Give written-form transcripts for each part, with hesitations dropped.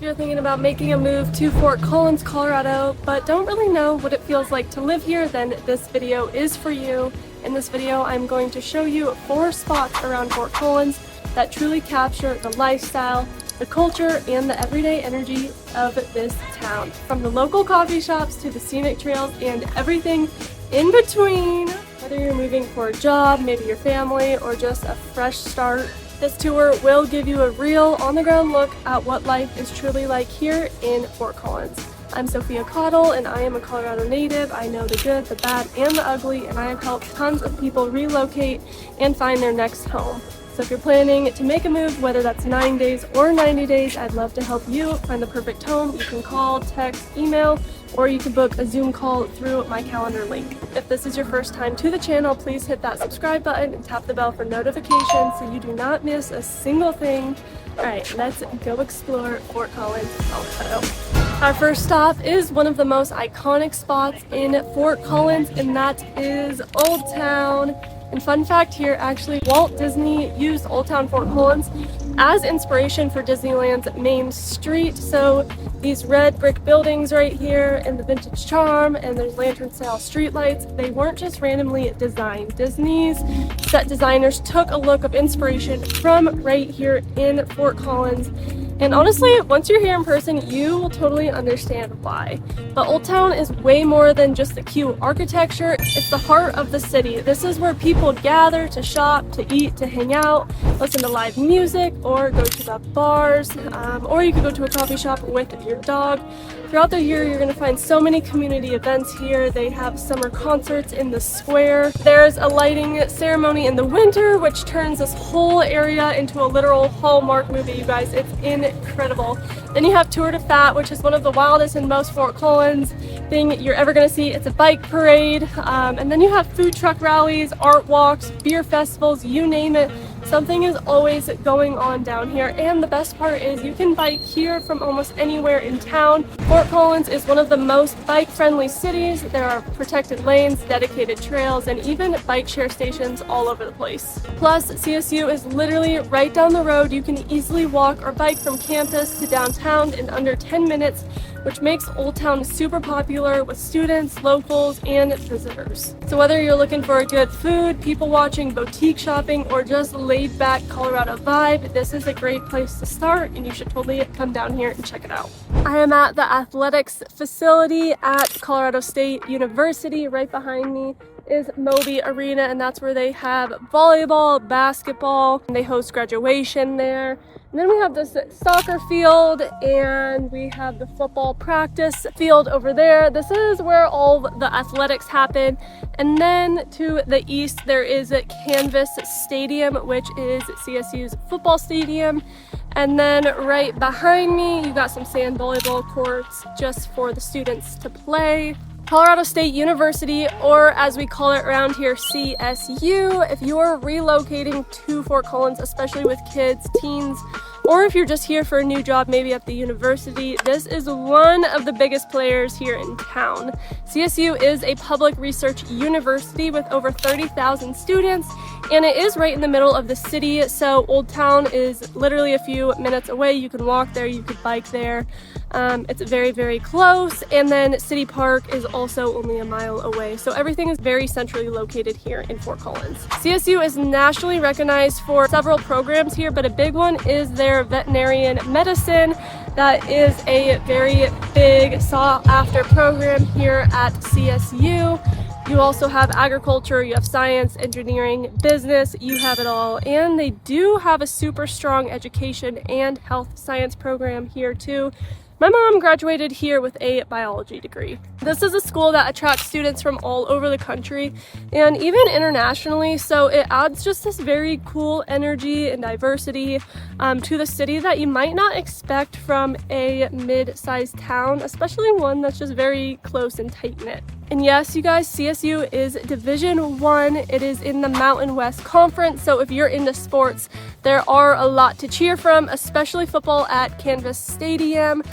you're thinking about making a move to Fort Collins, Colorado, but don't really know what it feels like to live here, then this video is for you. In this video, I'm going to show you 4 spots around Fort Collins that truly capture the lifestyle, the culture, and the everyday energy of this town. From the local coffee shops to the scenic trails and everything in between. Whether you're moving for a job, maybe your family, or just a fresh start, this tour will give you a real on-the-ground look at what life is truly like here in Fort Collins. I'm Sophia Kathol and I am a Colorado native. I know the good, the bad, and the ugly, and I have helped tons of people relocate and find their next home. So if you're planning to make a move, whether that's 9 days or 90 days, I'd love to help you find the perfect home. You can call, text, email, or you can book a Zoom call through my calendar link. If this is your first time to the channel, please hit that subscribe button and tap the bell for notifications so you do not miss a single thing. Alright, let's go explore Fort Collins, Colorado. Our first stop is one of the most iconic spots in Fort Collins, and that is Old Town. And fun fact here, actually, Walt Disney used Old Town Fort Collins as inspiration for Disneyland's main street. So these red brick buildings right here and the vintage charm, and there's lantern style streetlights, they weren't just randomly designed. Disney's set designers took a look of inspiration from right here in Fort Collins. And honestly, once you're here in person, you will totally understand why. But Old Town is way more than just the cute architecture. It's the heart of the city. This is where people gather to shop, to eat, to hang out, listen to live music, or go to the bars, or you could go to a coffee shop with your dog. Throughout the year, you're going to find so many community events here. They have summer concerts in the square. There's a lighting ceremony in the winter, which turns this whole area into a literal Hallmark movie, you guys. It's incredible. Then you have Tour de Fat, which is one of the wildest and most Fort Collins thing you're ever going to see. It's a bike parade. And then you have food truck rallies, art walks, beer festivals, you name it. Something is always going on down here, and the best part is you can bike here from almost anywhere in town. Fort Collins is one of the most bike-friendly cities. There are protected lanes, dedicated trails, and even bike share stations all over the place. Plus, CSU is literally right down the road. You can easily walk or bike from campus to downtown in under 10 minutes, which makes Old Town super popular with students, locals, and visitors. So whether you're looking for a good food, people watching, boutique shopping, or just laid-back Colorado vibe, this is a great place to start, and you should totally come down here and check it out. I am at the athletics facility at Colorado State University. Right behind me is Moby Arena, and that's where they have volleyball, basketball, and they host graduation there. And then we have this soccer field, and we have the football practice field over there. This is where all the athletics happen. And then to the east, there is a Canvas Stadium, which is CSU's football stadium. And then right behind me, you got some sand volleyball courts just for the students to play. Colorado State University, or as we call it around here, CSU. If you're relocating to Fort Collins, especially with kids, teens, or if you're just here for a new job, maybe at the university, this is one of the biggest players here in town. CSU is a public research university with over 30,000 students, and it is right in the middle of the city, so Old Town is literally a few minutes away. You can walk there, you could bike there. It's very, very close, and then City Park is also only a mile away, so everything is very centrally located here in Fort Collins. CSU is nationally recognized for several programs here, but a big one is their veterinarian medicine. That is a very big sought-after program here at CSU. You also have agriculture, you have science, engineering, business, you have it all. And they do have a super strong education and health science program here too. My mom graduated here with a biology degree. This is a school that attracts students from all over the country and even internationally, so it adds just this very cool energy and diversity to the city that you might not expect from a mid-sized town, especially one that's just very close and tight-knit. And yes, you guys, CSU is Division I. It is in the Mountain West Conference, so if you're into sports, there are a lot to cheer from, especially football at Canvas Stadium,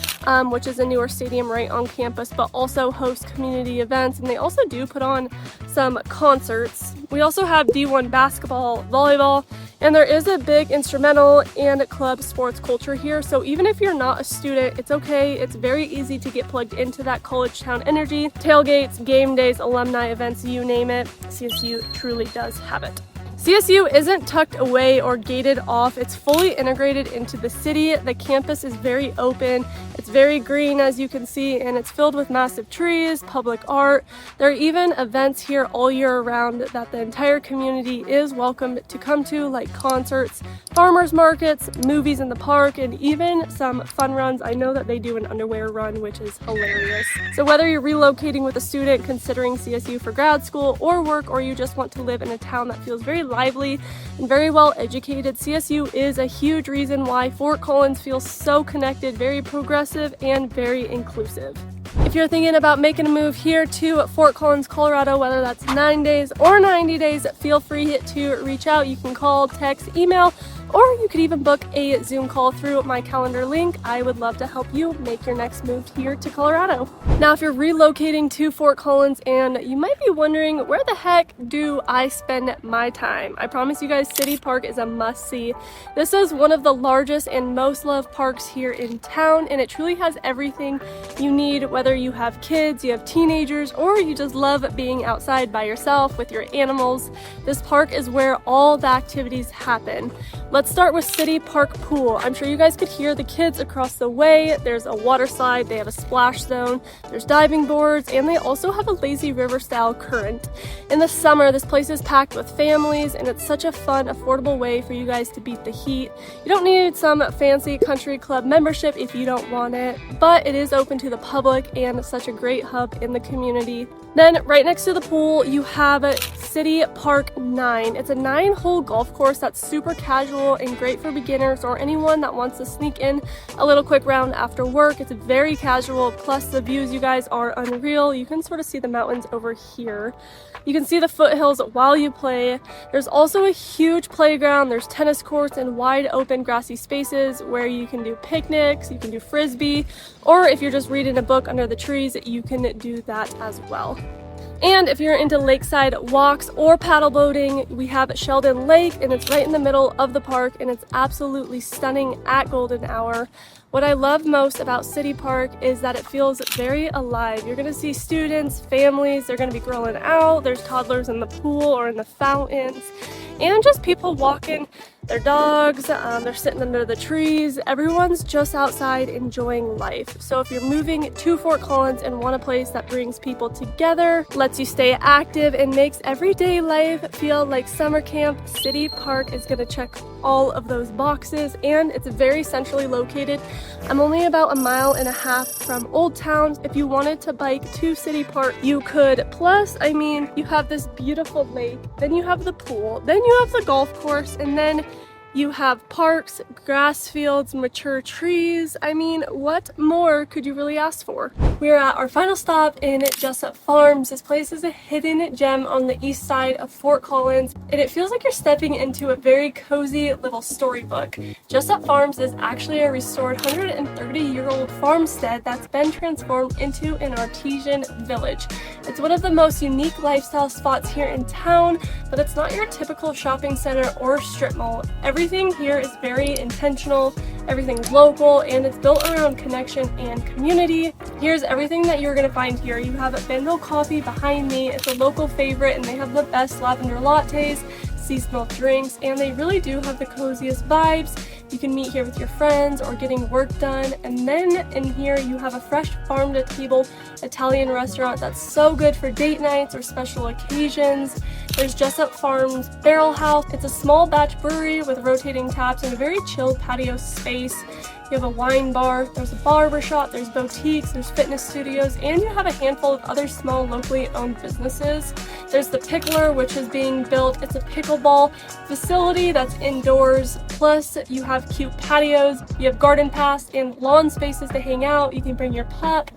which is a newer stadium right on campus, but also hosts community events, and they also do put on some concerts. We also have D1 basketball, volleyball, And there is a big instrumental and club sports culture here, so even if you're not a student, it's okay. It's very easy to get plugged into that college town energy. Tailgates, game days, alumni events, you name it, CSU truly does have it. CSU isn't tucked away or gated off. It's fully integrated into the city. The campus is very open. It's very green, as you can see, and it's filled with massive trees, public art. There are even events here all year round that the entire community is welcome to come to, like concerts, farmers markets, movies in the park, and even some fun runs. I know that they do an underwear run, which is hilarious. So whether you're relocating with a student considering CSU for grad school or work, or you just want to live in a town that feels very lively and very well educated, CSU is a huge reason why Fort Collins feels so connected, very progressive, and very inclusive. If you're thinking about making a move here to Fort Collins, Colorado, whether that's 9 days or 90 days, feel free to reach out. You can call, text, email, or you could even book a Zoom call through my calendar link. I would love to help you make your next move here to Colorado. Now, if you're relocating to Fort Collins and you might be wondering, where the heck do I spend my time? I promise you guys, City Park is a must-see. This is one of the largest and most loved parks here in town, and it truly has everything you need, whether you have kids, you have teenagers, or you just love being outside by yourself with your animals. This park is where all the activities happen. Let's start with City Park Pool. I'm sure you guys could hear the kids across the way. There's a water slide, they have a splash zone, there's diving boards, and they also have a lazy river style current. In the summer, this place is packed with families, and it's such a fun, affordable way for you guys to beat the heat. You don't need some fancy country club membership if you don't want it, but it is open to the public and such a great hub in the community. Then right next to the pool, you have City Park 9. It's a 9-hole golf course that's super casual and great for beginners or anyone that wants to sneak in a little quick round after work. It's very casual, plus the views, you guys, are unreal. You can sort of see the mountains over here. You can see the foothills while you play. There's also a huge playground. There's tennis courts and wide open grassy spaces where you can do picnics, you can do frisbee, or if you're just reading a book under the trees, you can do that as well. And if you're into lakeside walks or paddle boating, we have Sheldon Lake, and it's right in the middle of the park, and it's absolutely stunning at golden hour. What I love most about City Park is that it feels very alive. You're gonna see students, families, they're gonna be grilling out, there's toddlers in the pool or in the fountains, and just people walking their dogs, they're sitting under the trees. Everyone's just outside enjoying life. So if you're moving to Fort Collins and want a place that brings people together, lets you stay active, and makes everyday life feel like summer camp, City Park is gonna check all of those boxes, and it's very centrally located. I'm only about 1.5 miles from Old Town. If you wanted to bike to City Park, you could. Plus, I mean, you have this beautiful lake, then you have the pool, then you have the golf course, and then you have parks, grass fields, mature trees. I mean, what more could you really ask for? We're at our final stop in Jessup Farms. This place is a hidden gem on the east side of Fort Collins, and it feels like you're stepping into a very cozy little storybook. Jessup Farms is actually a restored 130-year-old farmstead that's been transformed into an artesian village. It's one of the most unique lifestyle spots here in town, but it's not your typical shopping center or strip mall. Everything here is very intentional, everything's local, and it's built around connection and community. Here's everything that you're gonna find here. You have Benville Coffee behind me. It's a local favorite, and they have the best lavender lattes, seasonal drinks, and they really do have the coziest vibes. You can meet here with your friends or getting work done. And then in here you have a fresh farm-to-table Italian restaurant that's so good for date nights or special occasions. There's Jessup Farms Barrel House. It's a small batch brewery with rotating taps and a very chilled patio space. You have a wine bar, there's a barber shop, there's boutiques, there's fitness studios, and you have a handful of other small locally owned businesses. There's the Pickler, which is being built. It's a pickleball facility that's indoors. Plus, you have cute patios, you have garden paths and lawn spaces to hang out. You can bring your pup.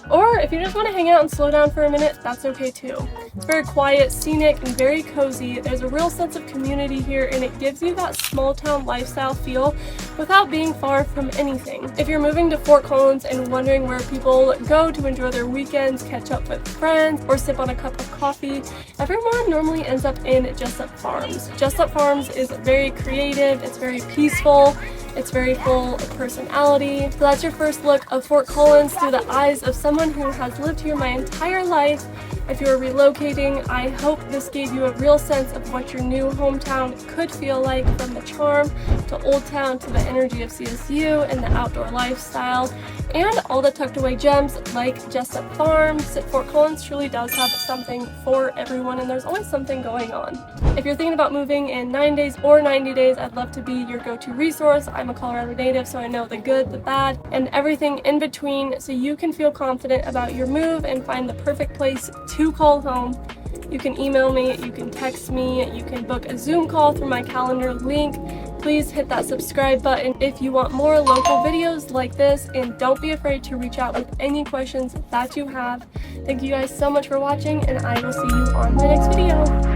Or if you just want to hang out and slow down for a minute, that's okay too. It's very quiet, scenic, and very cozy. There's a real sense of community here, and it gives you that small town lifestyle feel without being far from anything. If you're moving to Fort Collins and wondering where people go to enjoy their weekends, catch up with friends, or sip on a cup of coffee, everyone normally ends up in Jessup Farms. Jessup Farms is very creative, it's very peaceful, it's very full of personality. So that's your first look of Fort Collins through the eyes of someone who has lived here my entire life. If you're relocating, I hope this gave you a real sense of what your new hometown could feel like, from the charm to Old Town to the energy of CSU and the outdoor lifestyle and all the tucked away gems like Jessup Farms. Fort Collins truly does have something for everyone, and there's always something going on. If you're thinking about moving in 9 days or 90 days, I'd love to be your go-to resource. I'm a Colorado native, so I know the good, the bad, and everything in between, so you can feel confident about your move and find the perfect place to call home. You can email me, you can text me, you can book a Zoom call through my calendar link. Please hit that subscribe button if you want more local videos like this, and don't be afraid to reach out with any questions that you have. Thank you guys so much for watching, and I will see you on my next video.